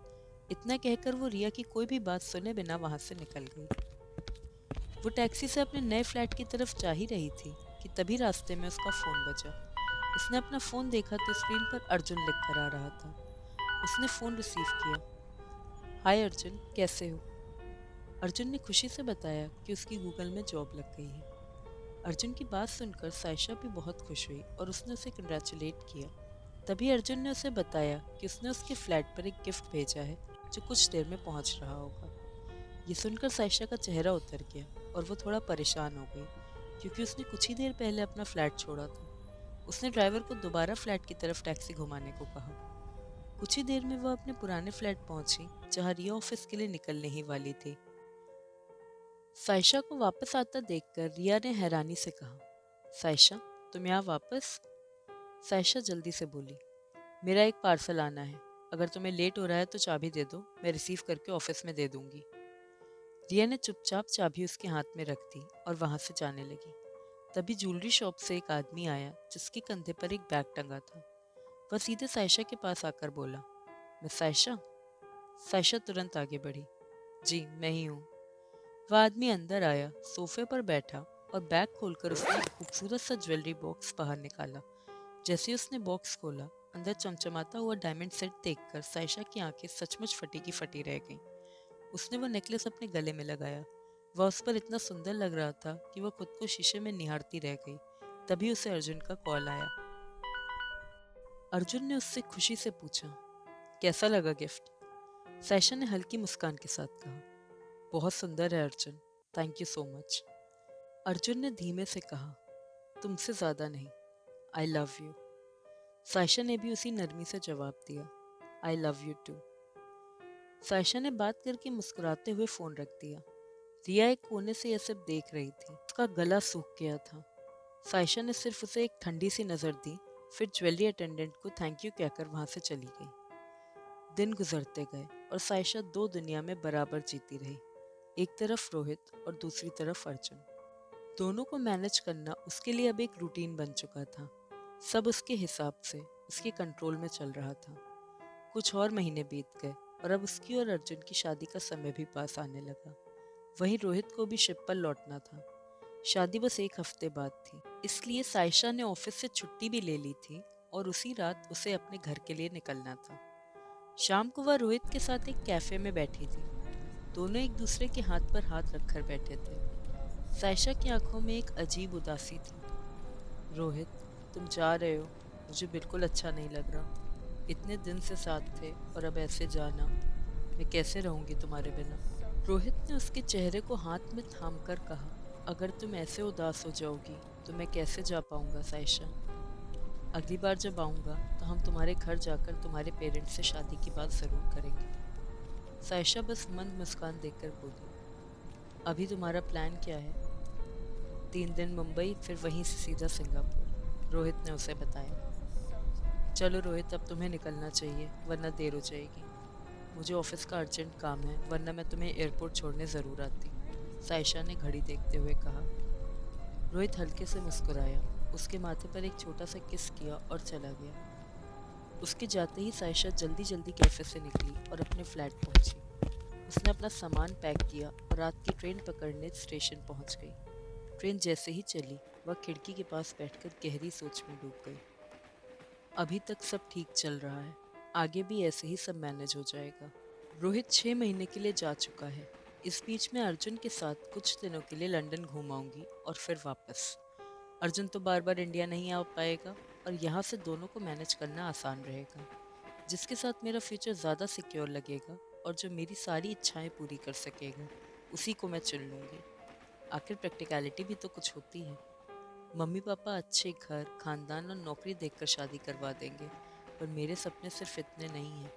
इतना कहकर वो रिया की कोई भी बात सुने बिना वहां से निकल गई। वो टैक्सी से अपने नए फ्लैट की तरफ जा ही रही थी कि तभी रास्ते में उसका फोन बजा। उसने अपना फोन देखा तो स्क्रीन पर अर्जुन लिख कर आ रहा था। उसने फोन रिसीव किया। हाय अर्जुन, कैसे हो? अर्जुन ने खुशी से बताया कि उसकी गूगल में जॉब लग गई है। अर्जुन की बात सुनकर सायशा भी बहुत खुश हुई और उसने उसे कंग्रेचुलेट किया। तभी अर्जुन ने उसे बताया कि उसने उसके फ्लैट पर एक गिफ्ट भेजा है, जो कुछ देर में पहुंच रहा होगा। ये सुनकर सायशा का चेहरा उतर गया और वो थोड़ा परेशान हो गई, क्योंकि उसने कुछ ही देर पहले अपना फ्लैट छोड़ा था। उसने ड्राइवर को दोबारा फ्लैट की तरफ टैक्सी घुमाने को कहा। कुछ ही देर में वह अपने पुराने फ्लैट पहुंची, जहां रिया ऑफिस के लिए निकलने ही वाली थी। सायशा को वापस आता देखकर रिया ने हैरानी से कहा, सायशा, तुम यहाँ वापस? सायशा जल्दी से बोली, मेरा एक पार्सल आना है, अगर तुम्हें लेट हो रहा है तो चाबी दे दो, मैं रिसीव करके ऑफिस में दे दूंगी। रिया ने चुपचाप चाबी उसके हाथ में रख दी और वहां से जाने लगी। तभी ज्वेलरी शॉप से एक आदमी आया, जिसके कंधे पर एक बैग टंगा था। वह सीधे सायशा के पास आकर बोला, मैं सायशा? सायशा तुरंत आगे बढ़ी, जी मैं ही हूँ। वह आदमी अंदर आया, सोफे पर बैठा और बैग खोलकर उसने एक खूबसूरत सा ज्वेलरी बॉक्स बाहर निकाला। जैसे ही उसने बॉक्स खोला, अंदर चमचमाता हुआ डायमंड सेट देखकर सायशा की आंखें सचमुच फटी की फटी रह गईं। उसने वो नेकलेस अपने गले में लगाया। वह उस पर इतना सुंदर लग रहा था कि वह खुद को शीशे में निहारती रह गई। तभी उसे अर्जुन का कॉल आया। अर्जुन ने उससे खुशी से पूछा, कैसा लगा गिफ्ट? सायशा ने हल्की मुस्कान के साथ कहा, बहुत सुंदर है Arjun, thank you so much. Arjun ने धीमे से कहा, तुमसे ज्यादा नहीं, आई लव यू। सायशा ने भी उसी नरमी से जवाब दिया, I love you too. Saisha ने बात करके मुस्कुराते हुए फोन रख दिया। रिया एक कोने से यह सब देख रही थी। उसका गला सूख गया था। सायशा ने सिर्फ उसे एक ठंडी सी नजर दी, फिर ज्वेलरी अटेंडेंट को थैंक यू कहकर वहां से चली गई। दिन गुजरते गए और सायशा दो दुनिया में बराबर जीती रही, एक तरफ रोहित और दूसरी तरफ अर्जुन। दोनों को मैनेज करना उसके लिए अब एक रूटीन बन चुका था। सब उसके हिसाब से, उसके कंट्रोल में चल रहा था। कुछ और महीने बीत गए और अब उसकी और अर्जुन की शादी का समय भी पास आने लगा। वहीं रोहित को भी शिप पर लौटना था। शादी बस एक हफ्ते बाद थी, इसलिए सायशा ने ऑफिस से छुट्टी भी ले ली थी और उसी रात उसे अपने घर के लिए निकलना था। शाम को वह रोहित के साथ एक कैफे में बैठी थी। दोनों एक दूसरे के हाथ पर हाथ रखकर बैठे थे। सायशा की आंखों में एक अजीब उदासी थी। रोहित, तुम जा रहे हो, मुझे बिल्कुल अच्छा नहीं लग रहा। इतने दिन से साथ थे और अब ऐसे जाना, मैं कैसे रहूंगी तुम्हारे बिना? रोहित ने उसके चेहरे को हाथ में थाम कर कहा, अगर तुम ऐसे उदास हो जाओगी तो मैं कैसे जा पाऊंगा सायशा? अगली बार जब आऊँगा तो हम तुम्हारे घर जाकर तुम्हारे पेरेंट्स से शादी की बात ज़रूर करेंगे। सायशा बस मंद मुस्कान देकर बोली, अभी तुम्हारा प्लान क्या है? 3 दिन मुंबई, फिर वहीं से सीधा सिंगापुर, रोहित ने उसे बताया। चलो रोहित, अब तुम्हें निकलना चाहिए वरना देर हो जाएगी। मुझे ऑफिस का अर्जेंट काम है, वरना मैं तुम्हें एयरपोर्ट छोड़ने ज़रूर आती, साइशा ने घड़ी देखते हुए कहा। रोहित हल्के से मुस्कुराया, उसके माथे पर एक छोटा सा किस किया और चला गया। उसके जाते ही साइशा जल्दी जल्दी कैफे से निकली और अपने फ्लैट पहुंची। उसने अपना सामान पैक किया और रात की ट्रेन पकड़ने स्टेशन पहुंच गई। ट्रेन जैसे ही चली, वह खिड़की के पास बैठकर गहरी सोच में डूब गई। अभी तक सब ठीक चल रहा है, आगे भी ऐसे ही सब मैनेज हो जाएगा। रोहित 6 महीने के लिए जा चुका है। इस बीच में अर्जुन के साथ कुछ दिनों के लिए लंदन घूम आऊंगी और फिर वापस। अर्जुन तो बार बार इंडिया नहीं आ पाएगा और यहाँ से दोनों को मैनेज करना आसान रहेगा। जिसके साथ मेरा फ्यूचर ज़्यादा सिक्योर लगेगा और जो मेरी सारी इच्छाएं पूरी कर सकेगा, उसी को मैं चुन लूँगी। आखिर प्रैक्टिकलिटी भी तो कुछ होती है। मम्मी पापा अच्छे घर, खानदान और नौकरी देखकर शादी करवा देंगे, पर मेरे सपने सिर्फ इतने नहीं हैं।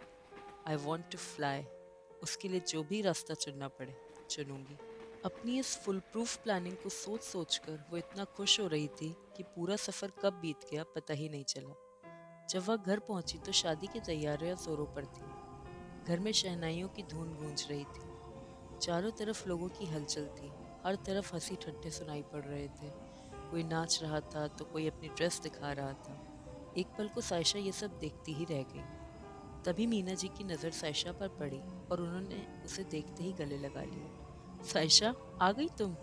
I want to fly. उसके लिए जो भी रास्ता चुनना पड़े, चुनूंगी। अपनी इस फुल प्रूफ प्लानिंग को सोच सोच कर वो इतना खुश हो रही थी कि पूरा सफ़र कब बीत गया पता ही नहीं चला। जब वह घर पहुंची तो शादी की तैयारियां जोरों पर थी। घर में शहनाइयों की धुन गूंज रही थी। चारों तरफ लोगों की हलचल थी। हर तरफ हंसी ठट्ठे सुनाई पड़ रहे थे। कोई नाच रहा था तो कोई अपनी ड्रेस दिखा रहा था। एक पल को सायशा ये सब देखती ही रह गई। तभी मीना जी की नज़र सायशा पर पड़ी और उन्होंने उसे देखते ही गले लगा लिया। सायशा, आ गई तुम?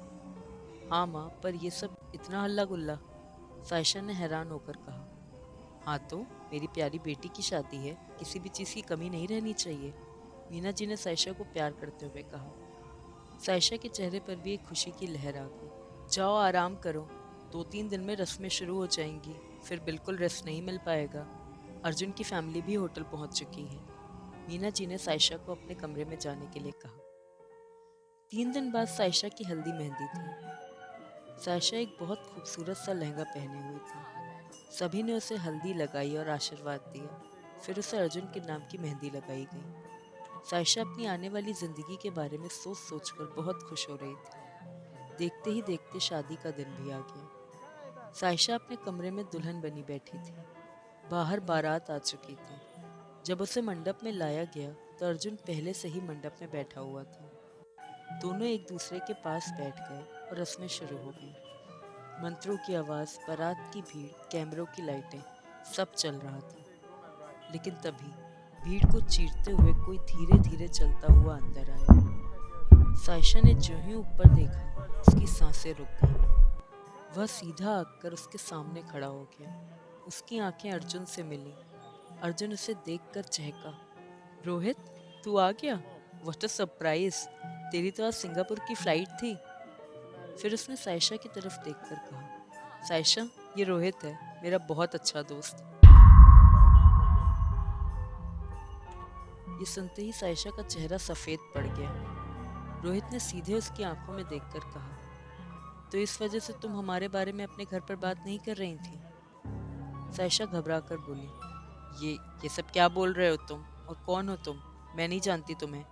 हाँ माँ, पर ये सब इतना हल्ला गुल्ला? सायशा ने हैरान होकर कहा। हाँ तो मेरी प्यारी बेटी की शादी है, किसी भी चीज़ की कमी नहीं रहनी चाहिए, मीना जी ने सायशा को प्यार करते हुए कहा। सायशा के चेहरे पर भी एक खुशी की लहर आ गई। जाओ आराम करो, 2-3 दिन में रस्में शुरू हो जाएंगी, फिर बिल्कुल रेस्ट नहीं मिल पाएगा। अर्जुन की फैमिली भी होटल पहुंच चुकी है, मीना जी ने सायशा को अपने कमरे में जाने के लिए कहा। 3 दिन बाद सायशा की हल्दी मेहंदी थी। सायशा एक बहुत खूबसूरत सा लहंगा पहने हुई थी। सभी ने उसे हल्दी लगाई और आशीर्वाद दिया। फिर उसे अर्जुन के नाम की मेहंदी लगाई गई। सायशा अपनी आने वाली जिंदगी के बारे में सोच सोचकर बहुत खुश हो रही थी। देखते ही देखते शादी का दिन भी आ गया। सायशा अपने कमरे में दुल्हन बनी बैठी थी। बाहर बारात आ चुकी थी। जब उसे मंडप में लाया गया तो अर्जुन पहले से ही मंडप में बैठा हुआ था। दोनों एक दूसरे के पास बैठ गए और रस्में शुरू हो गई। मंत्रों की आवाज़, बारात की भीड़, कैमरों की लाइटें, सब चल रहा था। लेकिन तभी भीड़ को चीरते हुए कोई धीरे धीरे चलता हुआ अंदर आया। सायशा ने जो ही ऊपर देखा, उसकी सांसें रुक गईं। वह सीधा आकर उसके सामने खड़ा हो गया। उसकी आंखें अर्जुन से मिली। अर्जुन उसे देखकर चहका। रोहित, तू आ गया? What a surprise! तेरी तो आज सिंगापुर की फ्लाइट थी। फिर उसने सायशा की तरफ देखकर कहा, सायशा, ये रोहित है, मेरा बहुत अच्छा दोस्त। ये सुनते ही सायशा का चेहरा सफ़ेद पड़ गया। रोहित ने सीधे उसकी आंखों में देखकर कहा, तो इस वजह से तुम हमारे बारे में अपने घर पर बात नहीं कर रही थी? सायशा घबरा कर बोली, ये सब क्या बोल रहे हो तुम? और कौन हो तुम? मैं नहीं जानती तुम्हें।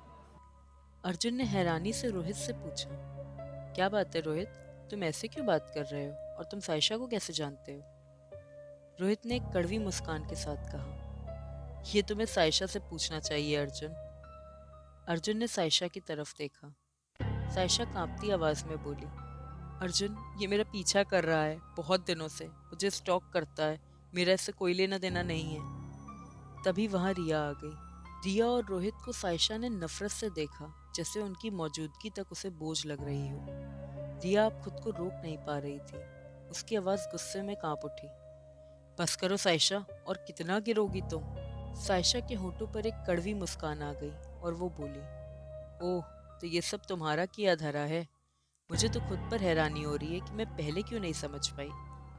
अर्जुन ने हैरानी से रोहित से पूछा, क्या बात है रोहित, तुम ऐसे क्यों बात कर रहे हो और तुम सायशा को कैसे जानते हो? रोहित ने एक कड़वी मुस्कान के साथ कहा, ये तुम्हें सायशा से पूछना चाहिए अर्जुन। अर्जुन ने सायशा की तरफ देखा। सायशा कांपती आवाज में बोली, अर्जुन, ये मेरा पीछा कर रहा है बहुत दिनों से, मुझे स्टॉक करता है, मेरा इससे कोई लेना देना नहीं है। तभी वहां रिया आ गई। रिया और रोहित को सायशा ने नफरत से देखा, जैसे उनकी मौजूदगी तक उसे बोझ लग रही हो। रिया अब खुद को रोक नहीं पा रही थी। उसकी आवाज गुस्से में कांप उठी। बस करो सायशा, और कितना गिरोगी तुम? सायशा के होठों पर एक कड़वी मुस्कान आ गई और वो बोली, ओह, तो ये सब तुम्हारा किया धरा है। मुझे तो खुद पर हैरानी हो रही है कि मैं पहले क्यों नहीं समझ पाई।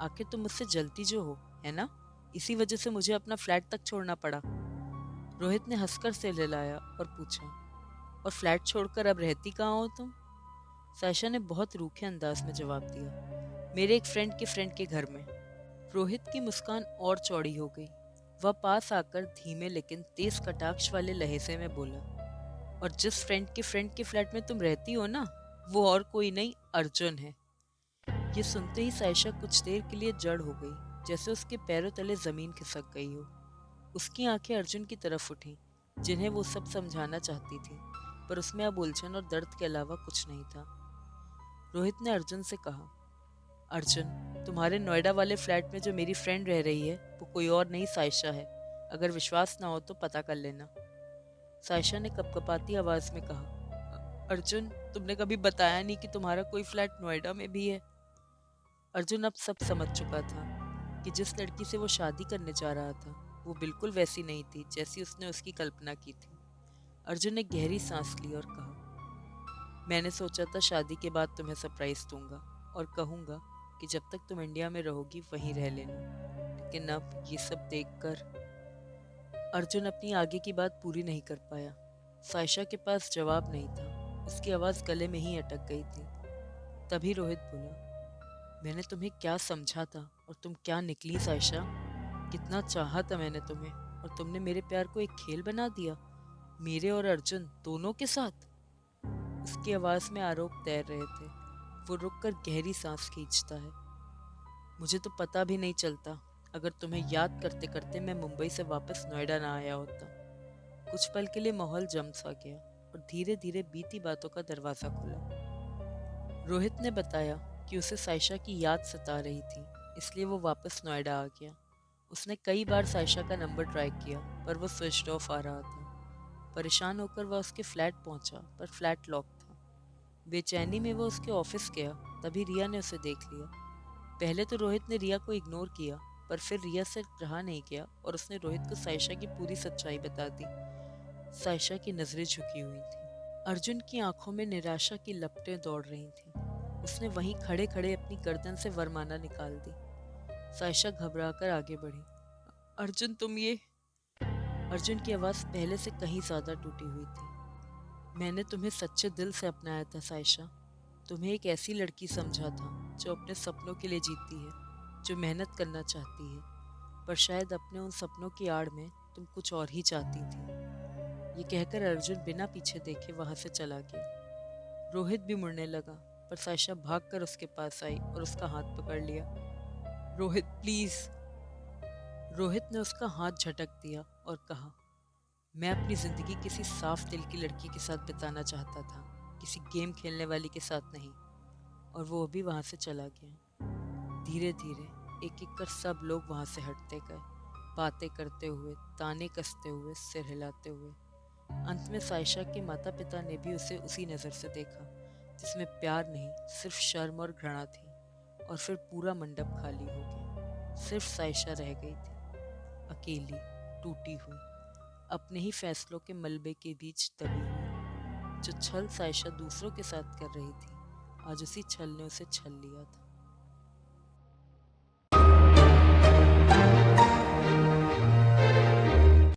आखिर तुम मुझसे जलती जो हो, है ना? इसी वजह से मुझे अपना फ्लैट तक छोड़ना पड़ा। रोहित ने हंसकर सिर हिलाया और पूछा, और फ्लैट छोड़कर अब रहती कहाँ हो तुम? सायशा ने बहुत रूखे अंदाज में जवाब दिया, मेरे एक फ्रेंड के घर में। रोहित की मुस्कान और चौड़ी हो गई। वह पास आकर धीमे लेकिन तेज कटाक्ष वाले लहजे में बोला, और जिस फ्रेंड के फ्लैट में तुम रहती हो ना, वो और कोई नहीं, अर्जुन है। ये सुनते ही सायशा कुछ देर के लिए जड़ हो गई, जैसे उसके पैरों तले जमीन खिसक गई हो। उसकी आंखें अर्जुन की तरफ उठीं, जिन्हें वो सब समझाना चाहती थी, पर उसमें अब उलझन और दर्द के अलावा कुछ नहीं था। रोहित ने अर्जुन से कहा, अर्जुन, तुम्हारे नोएडा वाले फ्लैट में जो मेरी फ्रेंड रह रही है वो कोई और नहीं सायशा है। अगर विश्वास ना हो तो पता कर लेना। सायशा ने कपकपाती आवाज में कहा, अर्जुन, तुमने कभी बताया नहीं कि तुम्हारा कोई फ्लैट नोएडा में भी है। अर्जुन अब सब समझ चुका था कि जिस लड़की से वो शादी करने जा रहा था वो बिल्कुल वैसी नहीं थी जैसी उसने उसकी कल्पना की थी। अर्जुन ने गहरी सांस ली और कहा, मैंने सोचा था शादी के बाद तुम्हें सरप्राइज दूंगा और कहूंगा कि जब तक तुम इंडिया में रहोगी वहीं रह लेना, लेकिन अब ये सब देखकर अर्जुन अपनी आगे की बात पूरी नहीं कर पाया। सायशा के पास जवाब नहीं था, उसकी आवाज़ गले में ही अटक गई थी। तभी रोहित बोला, मैंने तुम्हें क्या समझा था और तुम क्या निकली सायशा। कितना चाहा था मैंने तुम्हें और तुमने मेरे प्यार को एक खेल बना दिया, मेरे और अर्जुन दोनों के साथ। उसकी आवाज़ में आरोप तैर रहे थे। वो रुककर गहरी सांस खींचता है। मुझे तो पता भी नहीं चलता अगर तुम्हें याद करते करते मैं मुंबई से वापस नोएडा ना आया होता। कुछ पल के लिए माहौल जम सा गया और धीरे धीरे बीती बातों का दरवाज़ा खुला। रोहित ने बताया कि उसे सायशा की याद सता रही थी, इसलिए वो वापस नोएडा आ गया। उसने कई बार सायशा का नंबर ट्राई किया पर वो स्विच ऑफ आ रहा था। परेशान होकर वह उसके फ्लैट पहुंचा पर फ्लैट लॉक था। बेचैनी में वो उसके ऑफिस गया, तभी रिया ने उसे देख लिया। पहले तो रोहित ने रिया को इग्नोर किया, पर फिर रिया से रहा नहीं गया और उसने रोहित को सायशा की पूरी सच्चाई बता दी। सायशा की नजरें झुकी हुई थी। अर्जुन की आंखों में निराशा की लपटें दौड़ रही थीं। उसने वहीं खड़े खड़े अपनी गर्दन से वरमाला निकाल दी। सायशा घबराकर आगे बढ़ी। अर्जुन, तुम ये। अर्जुन की आवाज़ पहले से कहीं ज़्यादा टूटी हुई थी। मैंने तुम्हें सच्चे दिल से अपनाया था सायशा। तुम्हें एक ऐसी लड़की समझा था जो अपने सपनों के लिए जीती है, जो मेहनत करना चाहती है, पर शायद अपने उन सपनों की आड़ में तुम कुछ और ही चाहती थी। ये कहकर अर्जुन बिना पीछे देखे वहां से चला गया। रोहित भी मुड़ने लगा, पर सायशा भागकर उसके पास आई और उसका हाथ पकड़ लिया। रोहित, प्लीज। रोहित ने उसका हाथ झटक दिया और कहा, मैं अपनी जिंदगी किसी साफ दिल की लड़की के साथ बिताना चाहता था, किसी गेम खेलने वाली के साथ नहीं। और वो अभी वहां से चला गया। धीरे धीरे एक एक कर सब लोग वहां से हटते गए, बातें करते हुए, ताने कसते हुए, सिर हिलाते हुए। अंत में सायशा के माता पिता ने भी उसे उसी नज़र से देखा, जिसमें प्यार नहीं, सिर्फ शर्म और घृणा थी। और फिर पूरा मंडप खाली हो गया। सिर्फ सायशा रह गई थी, अकेली, टूटी हुई, अपने ही फैसलों के मलबे के बीच दबी हुई। जो छल सायशा दूसरों के साथ कर रही थी, आज उसी छल ने उसे छल लिया था।